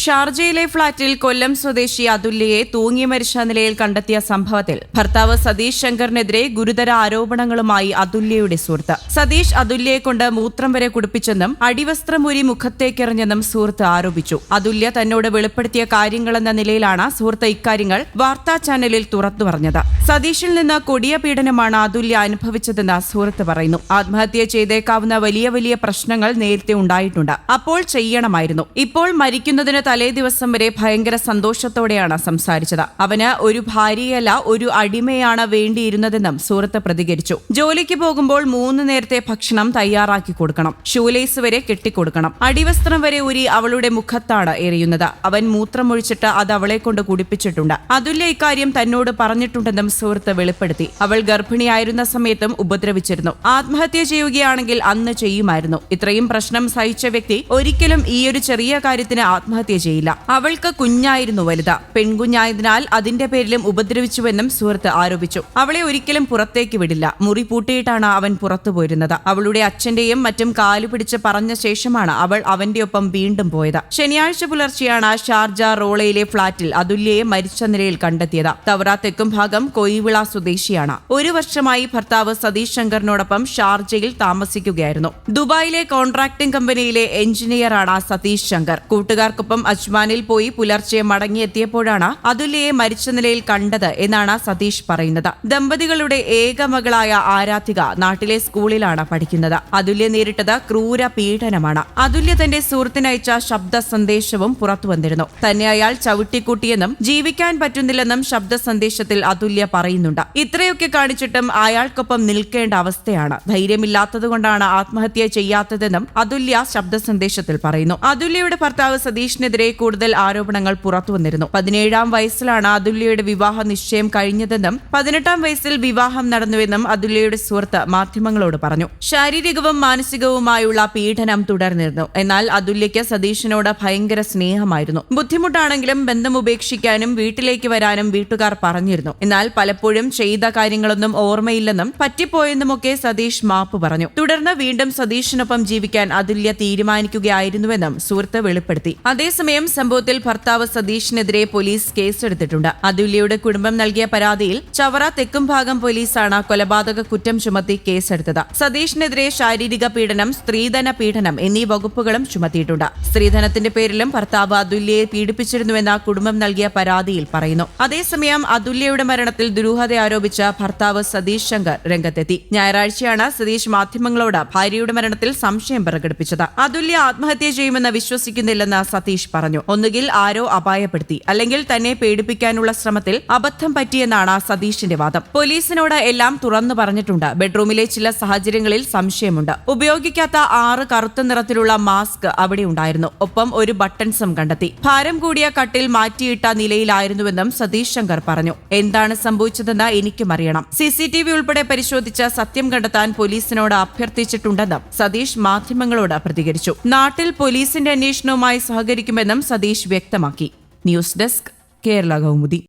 ഷാർജയിലെ ഫ്ളാറ്റിൽ കൊല്ലം സ്വദേശി അതുല്യയെ തൂങ്ങി മരിച്ച നിലയിൽ കണ്ടെത്തിയ സംഭവത്തിൽ ഭർത്താവ് സതീഷ് ശങ്കറിനെതിരെ ഗുരുതര ആരോപണങ്ങളുമായി അതുല്യയുടെ സുഹൃത്ത്. സതീഷ് അതുല്യയെ കൊണ്ട് മൂത്രം വരെ കുടിപ്പിച്ചെന്നും അടിവസ്ത്രമൂരി മുഖത്തേക്കെറിഞ്ഞെന്നും സുഹൃത്ത് ആരോപിച്ചു. അതുല്യ തന്നോട് വെളിപ്പെടുത്തിയ കാര്യങ്ങളെന്ന നിലയിലാണ് സുഹൃത്ത് ഇക്കാര്യങ്ങൾ വാർത്താ ചാനലിൽ തുറന്നു പറഞ്ഞത്. സതീഷിൽ നിന്ന് കൊടിയ പീഡനമാണ് അതുല്യ അനുഭവിച്ചതെന്ന് സുഹൃത്ത് പറയുന്നു. ആത്മഹത്യ ചെയ്തേക്കാവുന്ന വലിയ വലിയ പ്രശ്നങ്ങൾ നേരത്തെ ഉണ്ടായിട്ടുണ്ട്. അപ്പോൾ ചെയ്യണമായിരുന്നു. ഇപ്പോൾ മരിക്കുന്നതിന് തലേ ദിവസം വരെ ഭയങ്കര സന്തോഷത്തോടെയാണ് സംസാരിച്ചത്. അവന് ഒരു ഭാര്യയല്ല, ഒരു അടിമയാണ് വേണ്ടിയിരുന്നതെന്നും സുഹൃത്ത് പ്രതികരിച്ചു. ജോലിക്ക് പോകുമ്പോൾ 3 നേരത്തെ ഭക്ഷണം തയ്യാറാക്കി കൊടുക്കണം. ഷൂലേസ് വരെ കെട്ടിക്കൊടുക്കണം. അടിവസ്ത്രം വരെ ഊരി അവളുടെ മുഖത്താണ് എറിയുന്നത്. അവൻ മൂത്രമൊഴിച്ചിട്ട് അത് അവളെ കൊണ്ട് കുടിപ്പിച്ചിട്ടുണ്ട്. അതുല്യ ഇക്കാര്യം തന്നോട് പറഞ്ഞിട്ടുണ്ടെന്നും സുഹൃത്ത് വെളിപ്പെടുത്തി. അവൾ ഗർഭിണിയായിരുന്ന സമയത്തും ഉപദ്രവിച്ചിരുന്നു. ആത്മഹത്യ ചെയ്യുകയാണെങ്കിൽ അന്ന് ചെയ്യുമായിരുന്നു. ഇത്രയും പ്രശ്നം സഹിച്ച വ്യക്തി ഒരിക്കലും ഈയൊരു ചെറിയ കാര്യത്തിന് ആത്മഹത്യ ചെയ്യില്ല. അവൾക്ക് കുഞ്ഞായിരുന്നു വലുത്. പെൺകുഞ്ഞായതിനാൽ അതിന്റെ പേരിലും ഉപദ്രവിച്ചുവെന്നും സുഹൃത്ത് ആരോപിച്ചു. അവളെ ഒരിക്കലും പുറത്തേക്ക് വിടില്ല. മുറി പൂട്ടിയിട്ടാണ് അവൻ പുറത്തു പോയിരുന്നത്. അവളുടെ അച്ഛന്റെയും മറ്റും കാലുപിടിച്ച് പറഞ്ഞ ശേഷമാണ് അവൾ അവന്റെ ഒപ്പം വീണ്ടും പോയത്. ശനിയാഴ്ച പുലർച്ചെയാണ് ഷാർജ റോളയിലെ ഫ്ളാറ്റിൽ അതുല്യയെ മരിച്ച നിലയിൽ കണ്ടെത്തിയത്. തവറ തെക്കും ഭാഗം കൊയിവിള സ്വദേശിയാണ്. 1 വർഷമായി ഭർത്താവ് സതീഷ് ശങ്കറിനോടൊപ്പം ഷാർജയിൽ താമസിക്കുകയായിരുന്നു. ദുബായിലെ കോൺട്രാക്ടിംഗ് കമ്പനിയിലെ എഞ്ചിനീയറാണ് സതീഷ് ശങ്കർ. കൂട്ടുകാർക്കൊപ്പം അജ്മാനിൽ പോയി പുലർച്ചെ മടങ്ങിയെത്തിയപ്പോഴാണ് അതുല്യയെ മരിച്ച നിലയിൽ കണ്ടത് എന്നാണ് സതീഷ് പറയുന്നത്. ദമ്പതികളുടെ ഏക മകളായ ആരാധിക നാട്ടിലെ സ്കൂളിലാണ് പഠിക്കുന്നത്. അതുല്യ നേരിട്ടത് ക്രൂര പീഡനമാണ്. അതുല്യ തന്റെ സുഹൃത്തിനയച്ച ശബ്ദ സന്ദേശവും പുറത്തുവന്നിരുന്നു. തന്നെ അയാൾ ചവിട്ടിക്കൂട്ടിയെന്നും ജീവിക്കാൻ പറ്റുന്നില്ലെന്നും ശബ്ദ സന്ദേശത്തിൽ അതുല്യ പറയുന്നുണ്ട്. ഇത്രയൊക്കെ കാണിച്ചിട്ടും അയാൾക്കൊപ്പം നിൽക്കേണ്ട അവസ്ഥയാണ്. ധൈര്യമില്ലാത്തതുകൊണ്ടാണ് ആത്മഹത്യ ചെയ്യാത്തതെന്നും അതുല്യ ശബ്ദ സന്ദേശത്തിൽ പറയുന്നു. അതുല്യയുടെ ഭർത്താവ് സതീഷിനെതിരെ കൂടുതൽ ആരോപണങ്ങൾ പുറത്തുവന്നിരുന്നു. 17-ാം വയസ്സിലാണ് അതുല്യയുടെ വിവാഹ നിശ്ചയം കഴിഞ്ഞതെന്നും 18-ാം വയസ്സിൽ വിവാഹം നടന്നുവെന്നും അതുല്യയുടെ സുഹൃത്ത് മാധ്യമങ്ങളോട് പറഞ്ഞു. ശാരീരികവും മാനസികവുമായുള്ള പീഡനം തുടർന്നിരുന്നു. എന്നാൽ അതുല്യയ്ക്ക് സതീഷിനോട് ഭയങ്കര സ്നേഹമായിരുന്നു. ബുദ്ധിമുട്ടാണെങ്കിലും ബന്ധം ഉപേക്ഷിക്കാനും വീട്ടിലേക്ക് വരാനും വീട്ടുകാർ പറഞ്ഞിരുന്നു. എന്നാൽ പലപ്പോഴും ചെയ്ത കാര്യങ്ങളൊന്നും ഓർമ്മയില്ലെന്നും പറ്റിപ്പോയെന്നുമൊക്കെ സതീഷ് മാപ്പ് പറഞ്ഞു. തുടർന്ന് വീണ്ടും സതീഷിനൊപ്പം ജീവിക്കാൻ അതുല്യ തീരുമാനിക്കുകയായിരുന്നുവെന്നും സുഹൃത്ത് വെളിപ്പെടുത്തി. അതേസമയം സംഭവത്തിൽ ഭർത്താവ് സതീഷിനെതിരെ പോലീസ് കേസെടുത്തിട്ടുണ്ട്. അതുല്യയുടെ കുടുംബം നൽകിയ പരാതിയിൽ ചവറ തെക്കും ഭാഗം പോലീസാണ് കൊലപാതക കുറ്റം ചുമത്തി കേസെടുത്തത്. സതീഷിനെതിരെ ശാരീരിക പീഡനം, സ്ത്രീധന പീഡനം എന്നീ വകുപ്പുകളും ചുമത്തിയിട്ടുണ്ട്. സ്ത്രീധനത്തിന്റെ പേരിലും ഭർത്താവ് അതുല്യയെ പീഡിപ്പിച്ചിരുന്നുവെന്ന കുടുംബം നൽകിയ പരാതിയിൽ പറയുന്നു. അതേസമയം അതുല്യയുടെ മരണത്തിൽ ദുരൂഹത ആരോപിച്ച ഭർത്താവ് സതീഷ് ശങ്കർ രംഗത്തെത്തി. ഞായറാഴ്ചയാണ് സതീഷ് മാധ്യമങ്ങളോട് ഭാര്യയുടെ മരണത്തിൽ സംശയം പ്രകടിപ്പിച്ചത്. അതുല്യ ആത്മഹത്യ ചെയ്യുമെന്ന് വിശ്വസിക്കുന്നില്ലെന്ന് സതീഷ് പറഞ്ഞു. ഒന്നുകിൽ ആരോ അപായപ്പെടുത്തി, അല്ലെങ്കിൽ തന്നെ പേടിപ്പിക്കാനുള്ള ശ്രമത്തിൽ അബദ്ധം പറ്റിയെന്നാണ് സതീഷിന്റെ വാദം. പോലീസിനോട് എല്ലാം തുറന്നു പറഞ്ഞിട്ടുണ്ട്. ബെഡ്റൂമിലെ ചില സാഹചര്യങ്ങളിൽ സംശയമുണ്ട്. ഉപയോഗിക്കാത്ത 6 കറുത്ത നിറത്തിലുള്ള മാസ്ക് അവിടെ ഉണ്ടായിരുന്നു. ഒപ്പം ഒരു ബട്ടൺസും കണ്ടെത്തി. ഭാരം കൂടിയ കട്ടിൽ മാറ്റിയിട്ട നിലയിലായിരുന്നുവെന്നും സതീഷ് ശങ്കർ പറഞ്ഞു. എന്താണ് സംഭവിച്ചതെന്ന് എനിക്കും അറിയണം. CCTV ഉൾപ്പെടെ പരിശോധിച്ച് സത്യം കണ്ടെത്താൻ പോലീസിനോട് അഭ്യർത്ഥിച്ചിട്ടുണ്ടെന്നും സതീഷ് മാധ്യമങ്ങളോട് പ്രതികരിച്ചു. നാട്ടിൽ പോലീസിന്റെ അന്വേഷണവുമായി സഹകരിക്കുമെന്നും സതീഷ് വ്യക്തമാക്കി. News desk, Kerala Kaumudi.